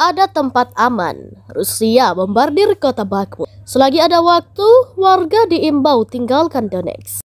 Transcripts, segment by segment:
ada tempat aman. Rusia bombardir kota Bakhmut. Selagi ada waktu, warga diimbau tinggalkan Donetsk.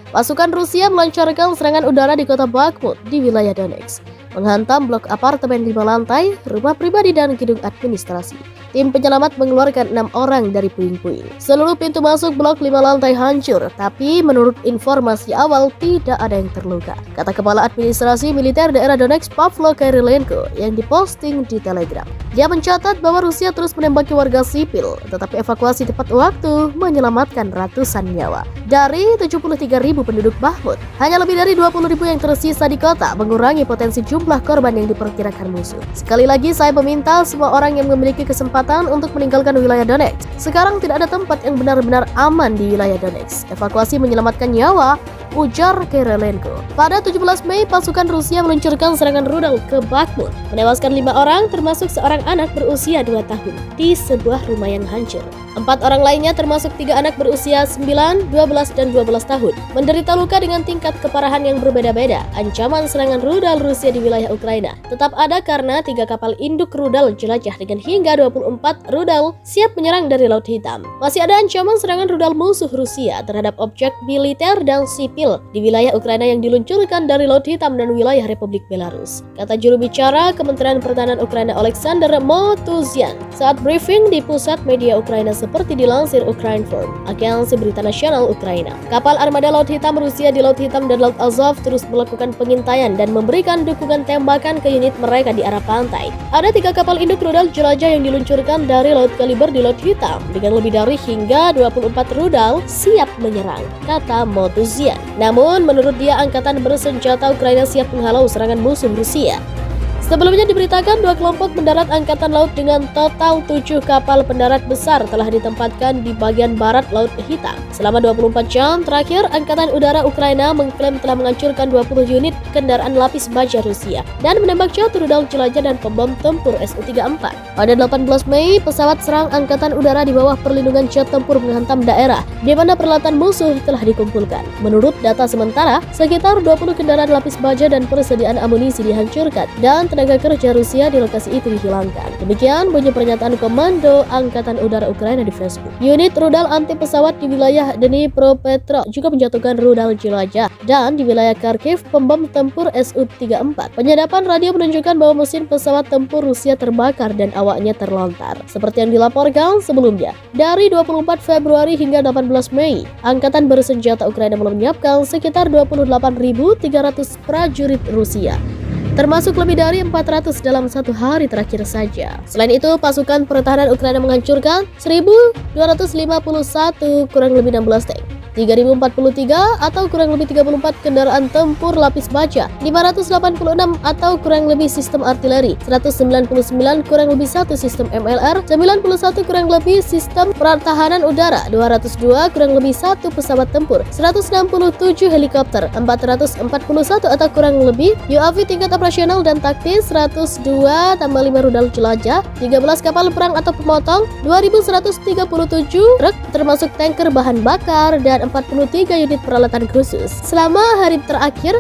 Pasukan Rusia melancarkan serangan udara di kota Bakhmut di wilayah Donetsk, menghantam blok apartemen 5 lantai, rumah pribadi dan gedung administrasi. Tim penyelamat mengeluarkan 6 orang dari puing-puing. Seluruh pintu masuk blok 5 lantai hancur, tapi menurut informasi awal tidak ada yang terluka, kata Kepala Administrasi Militer Daerah Donetsk Pavlo Kyrylenko yang diposting di Telegram. Dia mencatat bahwa Rusia terus menembaki warga sipil, tetapi evakuasi tepat waktu menyelamatkan ratusan nyawa. Dari 73.000 penduduk Bakhmut, hanya lebih dari 20.000 yang tersisa di kota, mengurangi potensi jumlah korban yang diperkirakan musuh. Sekali lagi saya meminta semua orang yang memiliki kesempatan untuk meninggalkan wilayah Donetsk. Sekarang tidak ada tempat yang benar-benar aman di wilayah Donetsk. Evakuasi menyelamatkan nyawa, ujar Kyrylenko. Pada 17 Mei, pasukan Rusia meluncurkan serangan rudal ke Bakhmut, menewaskan 5 orang termasuk seorang anak berusia 2 tahun di sebuah rumah yang hancur. 4 orang lainnya termasuk 3 anak berusia 9, 12, dan 12 tahun menderita luka dengan tingkat keparahan yang berbeda-beda. Ancaman serangan rudal Rusia di wilayah Ukraina tetap ada karena 3 kapal induk rudal jelajah dengan hingga 24 rudal siap menyerang dari Laut Hitam. Masih ada ancaman serangan rudal musuh Rusia terhadap objek militer dan sipil di wilayah Ukraina yang diluncurkan dari Laut Hitam dan wilayah Republik Belarus, kata juru bicara Kementerian Pertahanan Ukraina Oleksandr Motuzyan saat briefing di pusat media Ukraina seperti dilansir Ukrinform, agensi berita nasional Ukraina. Kapal armada Laut Hitam Rusia di Laut Hitam dan Laut Azov terus melakukan pengintaian dan memberikan dukungan tembakan ke unit mereka di arah pantai. Ada 3 kapal induk rudal jelajah yang diluncurkan dari Laut Kaliber di Laut Hitam dengan lebih dari hingga 24 rudal siap menyerang, kata Motuzyan. Namun menurut dia angkatan bersenjata Ukraina siap menghalau serangan musuh Rusia. Sebelumnya diberitakan 2 kelompok mendarat angkatan laut dengan total 7 kapal pendarat besar telah ditempatkan di bagian barat Laut Hitam. Selama 24 jam terakhir, Angkatan Udara Ukraina mengklaim telah menghancurkan 20 unit kendaraan lapis baja Rusia dan menembak jauh rudal jelajah dan pembom tempur Su-34. Pada 18 Mei, pesawat serang Angkatan Udara di bawah perlindungan jet tempur menghantam daerah di mana peralatan musuh telah dikumpulkan. Menurut data sementara, sekitar 20 kendaraan lapis baja dan persediaan amunisi dihancurkan dan tenaga kerja Rusia di lokasi itu dihilangkan. Demikian bunyi pernyataan Komando Angkatan Udara Ukraina di Facebook. Unit rudal anti pesawat di wilayah Dnipropetrovsk juga menjatuhkan rudal jelajah dan di wilayah Kharkiv pembom tempur Su-34. Penyadapan radio menunjukkan bahwa mesin pesawat tempur Rusia terbakar dan awaknya terlontar, seperti yang dilaporkan sebelumnya. Dari 24 Februari hingga 18 Mei, Angkatan bersenjata Ukraina menyiapkan sekitar 28.300 prajurit Rusia, termasuk lebih dari 400 dalam 1 hari terakhir saja. Selain itu, pasukan pertahanan Ukraina menghancurkan 1.251 kurang lebih 16 tank, 3.043 atau kurang lebih 34 kendaraan tempur lapis baja, 586 atau kurang lebih sistem artileri, 199 kurang lebih 1 sistem MLR, 91 kurang lebih sistem pertahanan udara, 202 kurang lebih 1 pesawat tempur, 167 helikopter, 441 atau kurang lebih UAV tingkat operasional dan taktis, 102 tambah 5 rudal jelajah, 13 kapal perang atau pemotong, 2.137 truk termasuk tanker bahan bakar, dan 43 unit peralatan khusus. Selama hari terakhir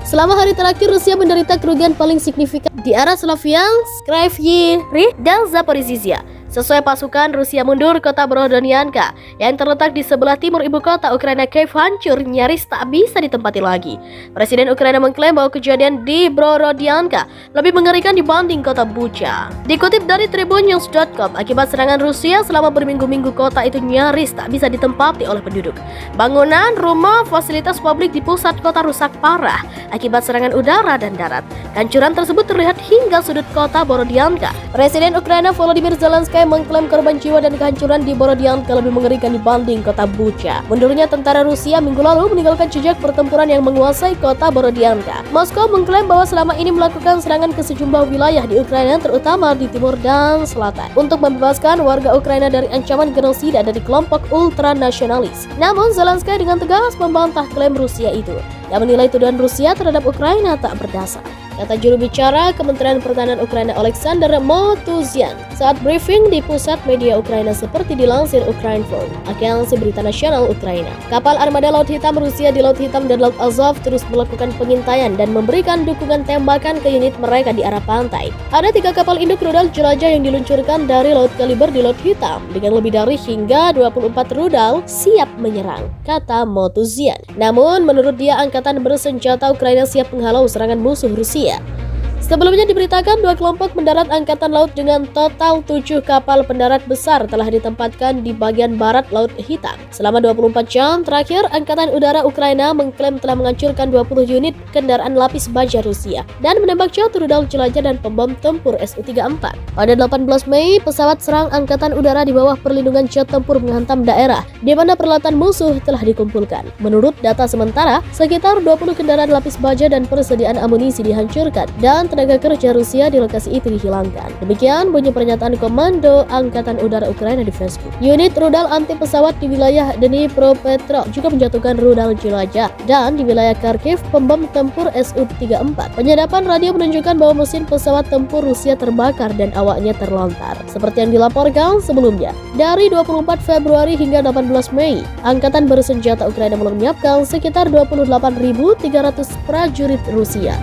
Rusia menderita kerugian paling signifikan di arah Sloviansk, Kryvyi Rih, dan Zaporizhzhia. Sesuai pasukan, Rusia mundur, kota Borodyanka yang terletak di sebelah timur ibu kota Ukraina Kiev hancur nyaris tak bisa ditempati lagi. Presiden Ukraina mengklaim bahwa kejadian di Borodyanka lebih mengerikan dibanding kota Bucha. Dikutip dari tribunnews.com, akibat serangan Rusia selama berminggu-minggu kota itu nyaris tak bisa ditempati oleh penduduk. Bangunan, rumah, fasilitas publik di pusat kota rusak parah akibat serangan udara dan darat. Kehancuran tersebut terlihat hingga sudut kota Borodyanka. Presiden Ukraina Volodymyr Zelensky mengklaim korban jiwa dan kehancuran di Borodyanka lebih mengerikan dibanding kota Bucha. Mundurnya tentara Rusia minggu lalu meninggalkan jejak pertempuran yang menguasai kota Borodyanka. Moskow mengklaim bahwa selama ini melakukan serangan ke sejumlah wilayah di Ukraina, terutama di timur dan selatan, untuk membebaskan warga Ukraina dari ancaman genosida dari kelompok ultranasionalis. Namun Zelensky dengan tegas membantah klaim Rusia itu. Yang menilai tuduhan Rusia terhadap Ukraina tak berdasar. kata juru bicara Kementerian Pertahanan Ukraina Alexander Motuzyan saat briefing di pusat media Ukraina seperti dilansir Ukrinform, agensi berita nasional Ukraina. Kapal armada Laut Hitam Rusia di Laut Hitam dan Laut Azov terus melakukan pengintaian dan memberikan dukungan tembakan ke unit mereka di arah pantai. Ada 3 kapal induk rudal jelajah yang diluncurkan dari Laut Kaliber di Laut Hitam dengan lebih dari hingga 24 rudal siap menyerang, kata Motuzyan. Namun menurut dia angkatan bersenjata Ukraina siap menghalau serangan musuh Rusia. Sebelumnya diberitakan 2 kelompok mendarat angkatan laut dengan total 7 kapal pendarat besar telah ditempatkan di bagian barat Laut Hitam. Selama 24 jam terakhir, Angkatan Udara Ukraina mengklaim telah menghancurkan 20 unit kendaraan lapis baja Rusia dan menembak jauh rudal jelajah dan pembom tempur Su-34. Pada 18 Mei, pesawat serang Angkatan Udara di bawah perlindungan jet tempur menghantam daerah di mana peralatan musuh telah dikumpulkan. Menurut data sementara, sekitar 20 kendaraan lapis baja dan persediaan amunisi dihancurkan dan tenaga kerja Rusia di lokasi itu dihilangkan. Demikian bunyi pernyataan Komando Angkatan Udara Ukraina di Facebook. Unit rudal anti pesawat di wilayah Dnipropetrovsk juga menjatuhkan rudal jelajah dan di wilayah Kharkiv pembom tempur Su-34. Penyadapan radio menunjukkan bahwa mesin pesawat tempur Rusia terbakar dan awaknya terlontar. Seperti yang dilaporkan sebelumnya, dari 24 Februari hingga 18 Mei, Angkatan Bersenjata Ukraina menyiapkan sekitar 28.300 prajurit Rusia,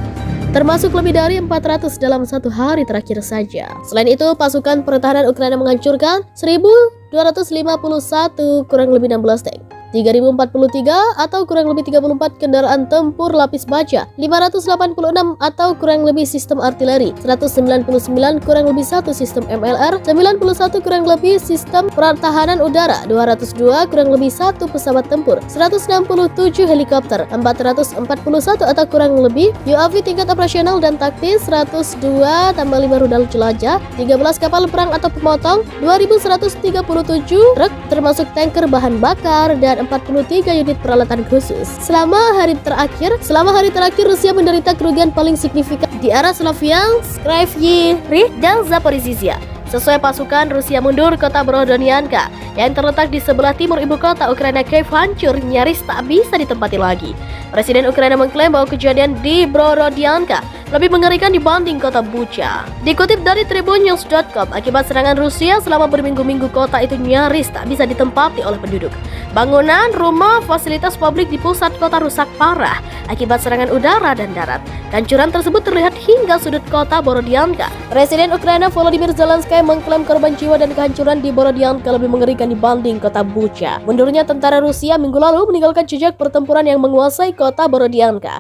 termasuk lebih dari 400 dalam 1 hari terakhir saja. Selain itu, pasukan pertahanan Ukraina menghancurkan 1.251 kurang lebih 16 tank, 3.043 atau kurang lebih 34 kendaraan tempur lapis baja, 586 atau kurang lebih sistem artileri, 199 kurang lebih 1 sistem MLR, 91 kurang lebih sistem pertahanan udara, 202 kurang lebih 1 pesawat tempur, 167 helikopter, 441 atau kurang lebih UAV tingkat operasional dan taktis, 102 tambah 5 rudal jelajah, 13 kapal perang atau pemotong, 2.137 truk termasuk tanker bahan bakar, dan 43 unit peralatan khusus. Selama hari terakhir Rusia menderita kerugian paling signifikan di arah Sloviansk, Kryvyi dan Zaporizhzhia. Sesuai pasukan, Rusia mundur, kota Borodyanka yang terletak di sebelah timur ibu kota Ukraina Kiev hancur nyaris tak bisa ditempati lagi. Presiden Ukraina mengklaim bahwa kejadian di Borodyanka lebih mengerikan dibanding kota Bucha. Dikutip dari tribunnews.com, akibat serangan Rusia selama berminggu-minggu kota itu nyaris tak bisa ditempati oleh penduduk. Bangunan, rumah, fasilitas publik di pusat kota rusak parah akibat serangan udara dan darat. Kehancuran tersebut terlihat hingga sudut kota Borodyanka. Presiden Ukraina Volodymyr Zelensky mengklaim korban jiwa dan kehancuran di Borodyanka lebih mengerikan dibanding kota Bucha. Mundurnya tentara Rusia minggu lalu meninggalkan jejak pertempuran yang menguasai kota Borodyanka.